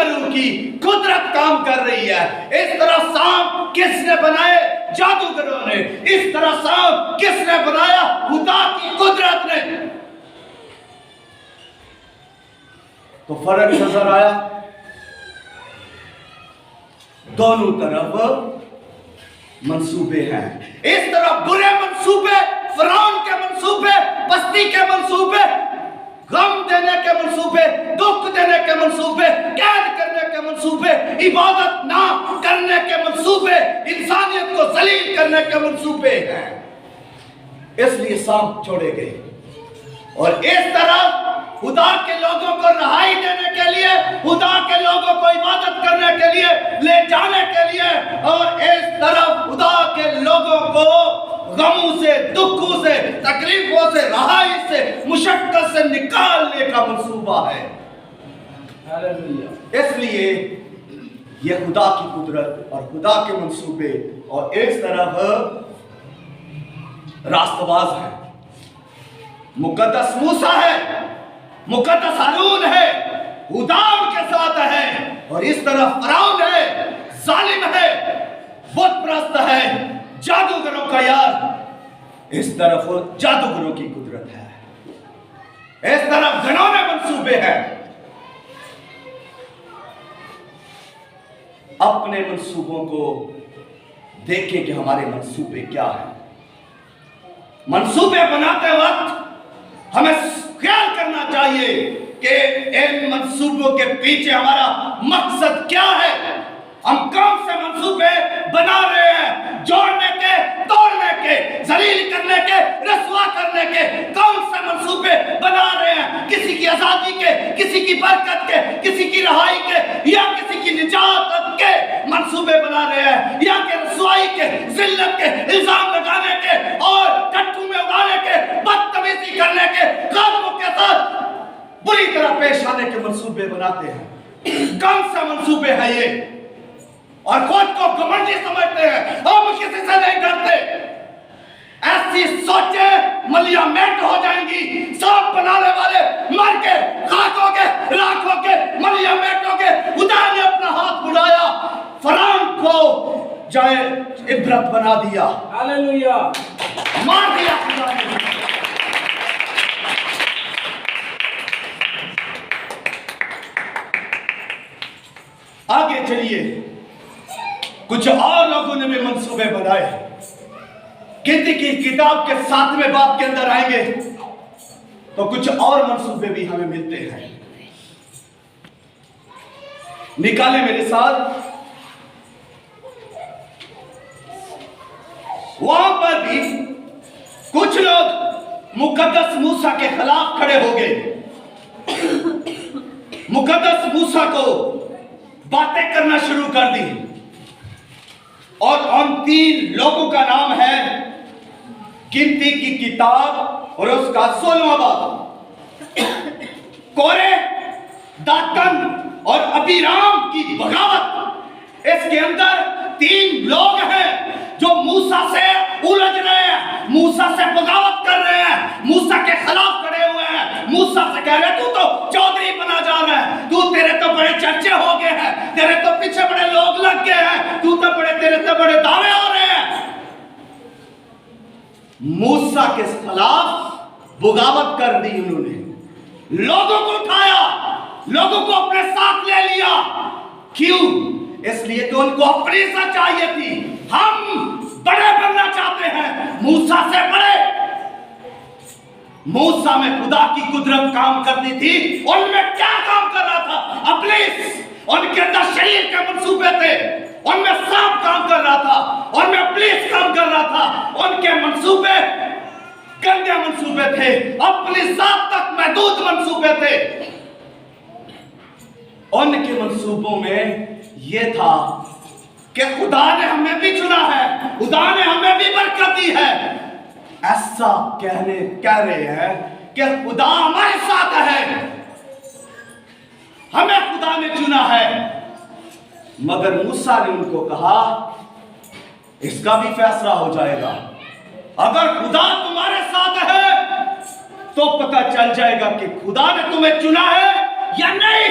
जादूगरों की कुदरत काम कर रही है। इस तरह सांप किसने बनाए? जादूगरों ने। इस तरह सांप किसने बनाया? खुदा की कुदरत ने। तो फर्क नजर आया? दोनों तरफ मंसूबे हैं। इस तरफ बुरे मंसूबे, फिरौन के मंसूबे, बस्ती के मंसूबे, गम देने के मंसूबे, दुख देने के मंसूबे, कैद करने के मंसूबे, इबादत ना करने के मंसूबे, इंसानियत को जलील करने के मंसूबे हैं। इसलिए सांप छोड़े गए। और इस तरह खुदा के लोगों को रहाई देने के लिए, खुदा के लोगों को इबादत करने के लिए, ले जाने के लिए, और इस तरफ खुदा के लोगों को गमों से, दुखों से, तकलीफों से, रहाई से, मुशक्कत से निकालने का मंसूबा है। इसलिए यह खुदा की कुदरत और खुदा के मंसूबे, और इस तरफ रास्तबाज है, मुकद्दस मूसा है, मुकद्दस हारून है, खुदा उनके साथ है, और इस तरफ फिरौन है, जालिम है, बुत परस्त है, जादूगरों का यार। इस तरफ जादूगरों की कुदरत है, इस तरफ घनौने मंसूबे हैं। अपने मंसूबों को देखें कि हमारे मंसूबे क्या हैं। मंसूबे बनाते वक्त हमें ख्याल करना चाहिए कि इन मंसूबों के पीछे हमारा मकसद क्या है। हम कौन से मंसूबे बना रहे हैं? जोड़ने के, तोड़ने के, जलील करने के, रसवा करने के कौन से मंसूबे बना रहे हैं? किसी की आजादी के, किसी की बरकत के, किसी की रहाई के, या किसी की निजात के मंसूबे बना रहे हैं, या कि रसवाई के, जिल्लत के, इल्जाम लगाने के, और कट्टू में उड़ाने के, बदतमीजी करने के, कानूनों के साथ बुरी तरह पेश आने के मंसूबे बनाते हैं। कौन सा मंसूबे है ये? और खुद को घमंडी समझते हैं, हम किसी से नहीं डरते। ऐसी सोचें मलिया मेट हो जाएंगी। सांप बनाने वाले मर के खाक हो के, राख हो के, मलिया मेट हो के। खुदा ने अपना हाथ बुलाया, फिरौन को जाए इबरत बना दिया, हालेलुया, मार दिया खुदा ने। आगे चलिए, कुछ और लोगों ने भी मंसूबे बनाए। गिनती की किताब के 7वें बाब के अंदर आएंगे तो कुछ और मंसूबे भी हमें मिलते हैं। निकाले मेरे साथ। वहां पर भी कुछ लोग मुकद्दस मूसा के खिलाफ खड़े हो गए। मुकद्दस मूसा को बातें करना शुरू कर दी, और उन 3 लोगों का नाम है गिनती की किताब और उसका 16वां बाब। कोरे, दातन और अबीराम की बगावत। इसके अंदर 3 लोग हैं जो मूसा से उलझ रहे हैं, मूसा से बगावत कर रहे हैं, मूसा के खिलाफ खड़े हुए हैं। मूसा से कह रहे तू तो चौधरी बना जा रहा है, तू, तेरे तो बड़े चर्चे हो गए हैं, तेरे तो पीछे बड़े लोग लग गए हैं, तू तो तेरे तो बड़े दावे हो रहे हैं। मूसा के खिलाफ बगावत कर दी उन्होंने, लोगों को उठाया, लोगों को अपने साथ ले लिया। क्यों? इसलिए तो उनको अपनी सच्चाई थी। हम बड़े बनना चाहते हैं, मूसा से बड़े। मूसा में खुदा की कुदरत काम करती थी। उनमें क्या काम कर रहा था? अब्लीस। उनके अंदर शरीर के मंसूबे थे, उनमें सांप काम कर रहा था, उनमें अब्लीस काम कर रहा था। उनके मंसूबे गंदे मंसूबे थे, अपनी जात तक महदूद मंसूबे थे। उनके मंसूबों में यह था कि खुदा ने हमें भी चुना है, खुदा ने हमें भी बरकत दी है। ऐसा कह रहे हैं कि खुदा हमारे साथ है, हमें खुदा ने चुना है। मगर मूसा ने उनको कहा इसका भी फैसला हो जाएगा। अगर खुदा तुम्हारे साथ है तो पता चल जाएगा कि खुदा ने तुम्हें चुना है